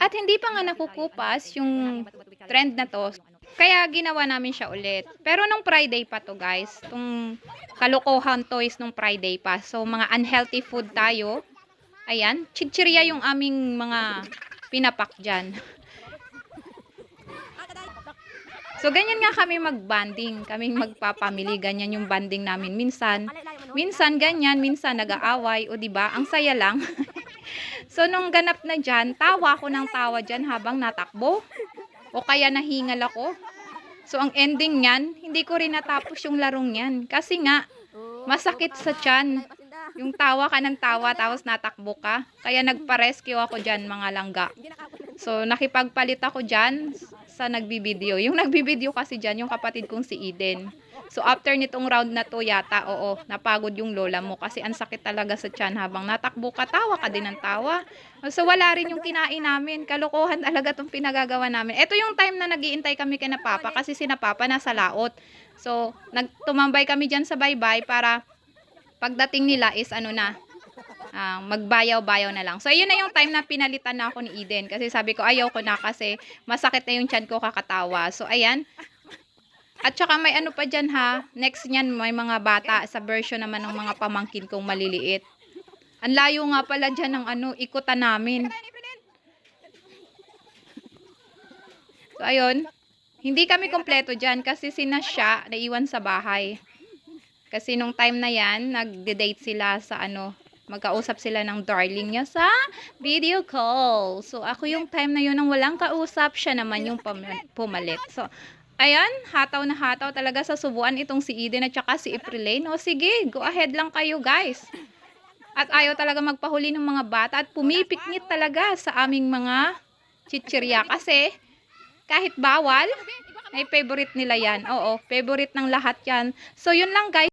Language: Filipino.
At hindi pa nga nakukupas yung trend na 'to, kaya ginawa namin siya ulit. Pero nung Friday pa 'to guys, 'tong kalokohan toys nung Friday pa. So mga unhealthy food tayo. Ayan, chichirya yung aming mga pinapak diyan. So, ganyan nga kami mag-bonding. Kaming magpapamili. Ganyan yung bonding namin. Minsan ganyan. Minsan nag-aaway. O, diba? Ang saya lang. So, nung ganap na dyan, tawa ako ng tawa dyan habang natakbo. O kaya nahingal ako. So, ang ending niyan, hindi ko rin natapos yung larong yan. Kasi nga, masakit sa tiyan. Yung tawa ka ng tawa, tapos natakbo ka. Kaya nagpa-rescue ako dyan, mga langga. So, nakipagpalit ako dyan sa nagbibideo. Yung nagbibideo kasi dyan, yung kapatid kong si Eden. So, after nitong round na to yata, oo, napagod yung lola mo kasi ang sakit talaga sa tiyan habang natakbo ka, tawa ka din ng tawa. So, wala rin yung kinain namin. Kalokohan talaga itong pinagagawa namin. Ito yung time na nag-iintay kami kay na Papa kasi si na Papa nasa laot. So, nagtumambay kami dyan sa baybay para pagdating nila is ano na, magbayaw-bayaw na lang. So, yun na yung time na pinalitan na ako ni Eden. Kasi sabi ko, ayaw ko na kasi masakit na yung tiyan ko kakatawa. So, ayan. At saka may ano pa dyan ha. Next nyan, may mga bata sa version naman ng mga pamangkin kong maliliit. Ang layo nga pala dyan ng ano, ikutan namin. So, ayun. Hindi kami kompleto dyan kasi sinasya, naiwan sa bahay. Kasi nung time na yan, nagde-date sila sa ano, magkausap sila ng darling niya sa video call. So, ako yung time na yun ang walang kausap, siya naman yung pumalit. So, ayan, hataw na hataw talaga sa subuan itong si Eden at saka si Aprilane. O sige, go ahead lang kayo guys. At ayaw talaga magpahuli ng mga bata at pumipiknit talaga sa aming mga chichirya. Kasi, kahit bawal, ay favorite nila yan. Oo, favorite ng lahat yan. So, yun lang guys.